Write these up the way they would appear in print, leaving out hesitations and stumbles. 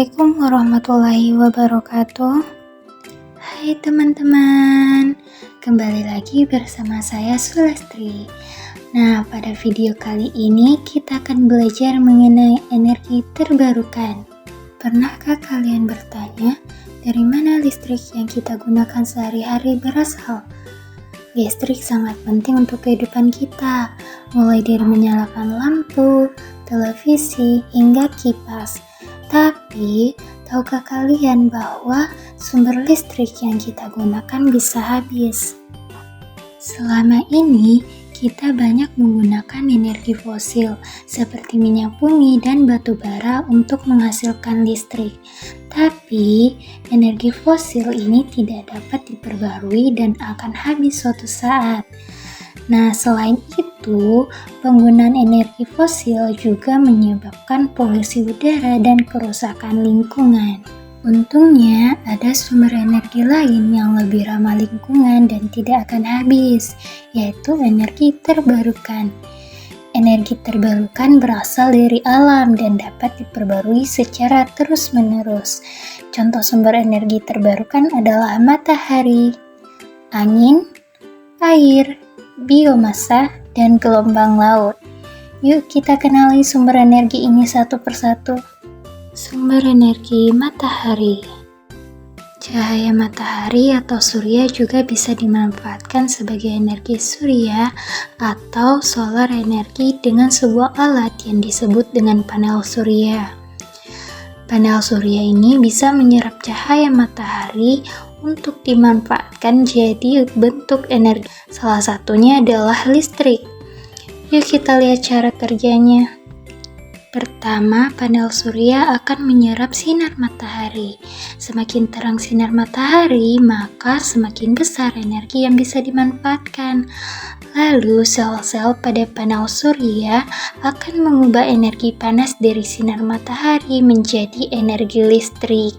Assalamualaikum warahmatullahi wabarakatuh. Hai teman-teman, kembali lagi bersama saya Sulastri. Nah, pada video kali ini kita akan belajar mengenai energi terbarukan. Pernahkah kalian bertanya, dari mana listrik yang kita gunakan sehari-hari berasal? Listrik sangat penting untuk kehidupan kita, mulai dari menyalakan lampu, televisi, hingga kipas. Tapi, tahukah kalian bahwa sumber listrik yang kita gunakan bisa habis? Selama ini, kita banyak menggunakan energi fosil seperti minyak bumi dan batu bara untuk menghasilkan listrik. Tapi, energi fosil ini tidak dapat diperbarui dan akan habis suatu saat. Nah, selain itu, penggunaan energi fosil juga menyebabkan polusi udara dan kerusakan lingkungan. Untungnya, ada sumber energi lain yang lebih ramah lingkungan dan tidak akan habis, yaitu energi terbarukan. Energi terbarukan berasal dari alam dan dapat diperbarui secara terus-menerus. Contoh sumber energi terbarukan adalah matahari, angin, air, biomasa, dan gelombang laut. Yuk kita kenali sumber energi ini satu persatu. Sumber energi matahari. Cahaya matahari atau surya juga bisa dimanfaatkan sebagai energi surya atau solar energi dengan sebuah alat yang disebut dengan panel surya. Panel surya ini bisa menyerap cahaya matahari untuk dimanfaatkan jadi bentuk energi. Salah satunya adalah listrik. Yuk kita lihat cara kerjanya. Pertama, panel surya akan menyerap sinar matahari. Semakin terang sinar matahari, maka semakin besar energi yang bisa dimanfaatkan. Lalu, sel-sel pada panel surya akan mengubah energi panas dari sinar matahari menjadi energi listrik.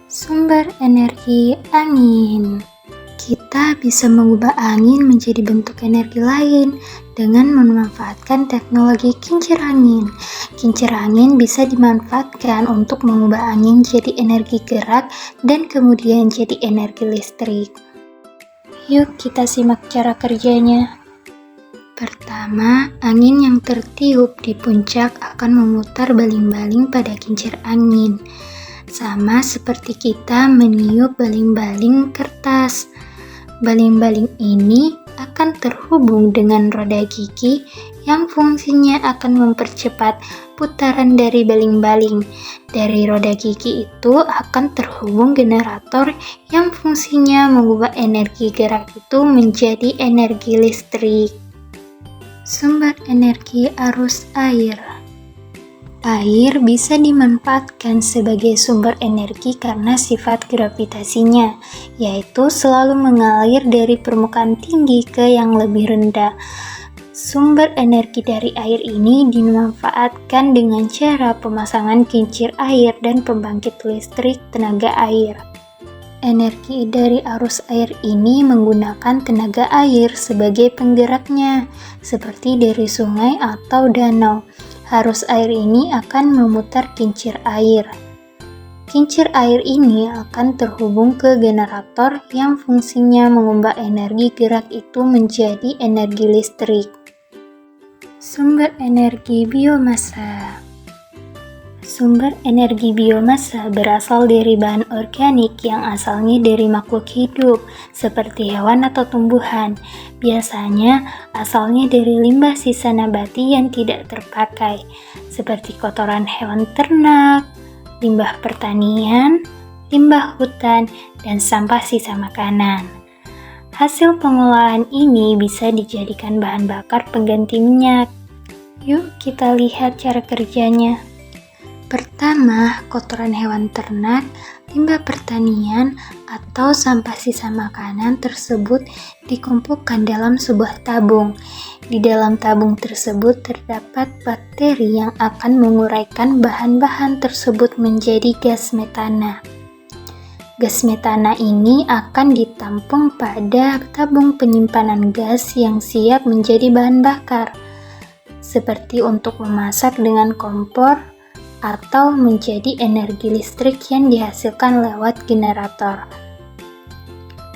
Sumber energi angin. Kita bisa mengubah angin menjadi bentuk energi lain dengan memanfaatkan teknologi kincir angin. Kincir angin bisa dimanfaatkan untuk mengubah angin jadi energi gerak dan kemudian jadi energi listrik. Yuk kita simak cara kerjanya. Pertama, angin yang tertiup di puncak akan memutar baling-baling pada kincir angin. Sama seperti kita meniup baling-baling kertas. Baling-baling ini akan terhubung dengan roda gigi yang fungsinya akan mempercepat putaran dari baling-baling. Dari roda gigi itu akan terhubung generator yang fungsinya mengubah energi gerak itu menjadi energi listrik. Sumber energi arus air. Air bisa dimanfaatkan sebagai sumber energi karena sifat gravitasinya, yaitu selalu mengalir dari permukaan tinggi ke yang lebih rendah. Sumber energi dari air ini dimanfaatkan dengan cara pemasangan kincir air dan pembangkit listrik tenaga air. Energi dari arus air ini menggunakan tenaga air sebagai penggeraknya, seperti dari sungai atau danau. Arus air ini akan memutar kincir air. Kincir air ini akan terhubung ke generator yang fungsinya mengubah energi gerak itu menjadi energi listrik. Sumber energi biomasa. Sumber energi biomasa berasal dari bahan organik yang asalnya dari makhluk hidup, seperti hewan atau tumbuhan. Biasanya asalnya dari limbah sisa nabati yang tidak terpakai, seperti kotoran hewan ternak, limbah pertanian, limbah hutan, dan sampah sisa makanan. Hasil pengolahan ini bisa dijadikan bahan bakar pengganti minyak. Yuk kita lihat cara kerjanya. Pertama, kotoran hewan ternak, limbah pertanian, atau sampah sisa makanan tersebut dikumpulkan dalam sebuah tabung. Di dalam tabung tersebut terdapat bakteri yang akan menguraikan bahan-bahan tersebut menjadi gas metana. Gas metana ini akan ditampung pada tabung penyimpanan gas yang siap menjadi bahan bakar, seperti untuk memasak dengan kompor, atau menjadi energi listrik yang dihasilkan lewat generator.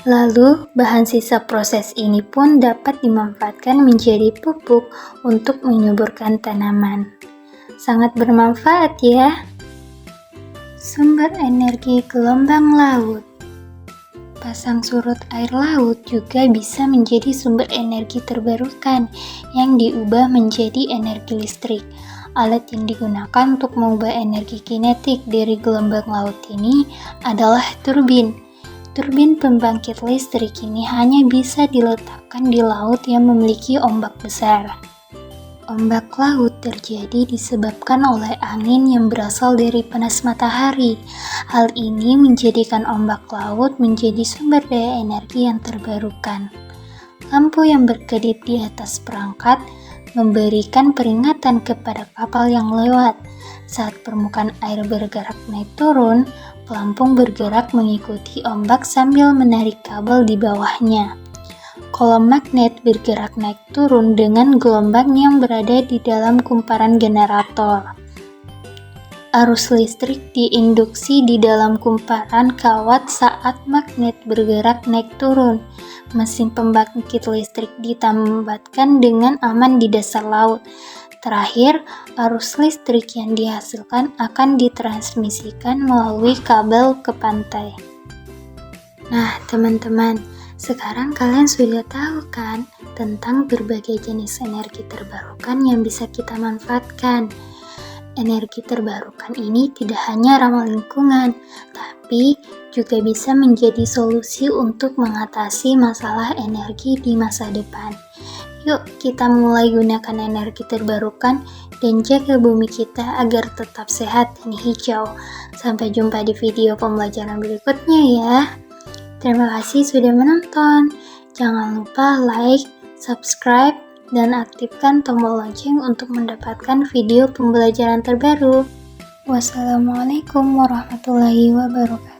Lalu, bahan sisa proses ini pun dapat dimanfaatkan menjadi pupuk untuk menyuburkan tanaman. Sangat bermanfaat ya. Sumber energi gelombang laut. Pasang surut air laut juga bisa menjadi sumber energi terbarukan yang diubah menjadi energi listrik. Alat yang digunakan untuk mengubah energi kinetik dari gelombang laut ini adalah turbin. Turbin pembangkit listrik ini hanya bisa diletakkan di laut yang memiliki ombak besar. Ombak laut terjadi disebabkan oleh angin yang berasal dari panas matahari. Hal ini menjadikan ombak laut menjadi sumber daya energi yang terbarukan. Lampu yang berkedip di atas perangkat memberikan peringatan kepada kapal yang lewat. Saat permukaan air bergerak naik turun, pelampung bergerak mengikuti ombak sambil menarik kabel di bawahnya. Kolom magnet bergerak naik turun dengan gelombang yang berada di dalam kumparan generator. Arus listrik diinduksi di dalam kumparan kawat saat magnet bergerak naik turun. Mesin pembangkit listrik ditambatkan dengan aman di dasar laut. Terakhir, arus listrik yang dihasilkan akan ditransmisikan melalui kabel ke pantai. Nah, teman-teman, sekarang kalian sudah tahu kan tentang berbagai jenis energi terbarukan yang bisa kita manfaatkan. Energi terbarukan ini tidak hanya ramah lingkungan, tapi juga bisa menjadi solusi untuk mengatasi masalah energi di masa depan. Yuk kita mulai gunakan energi terbarukan dan jaga bumi kita agar tetap sehat dan hijau. Sampai jumpa di video pembelajaran berikutnya ya. Terima kasih sudah menonton. Jangan lupa like, subscribe, dan aktifkan tombol lonceng untuk mendapatkan video pembelajaran terbaru. Wassalamualaikum warahmatullahi wabarakatuh.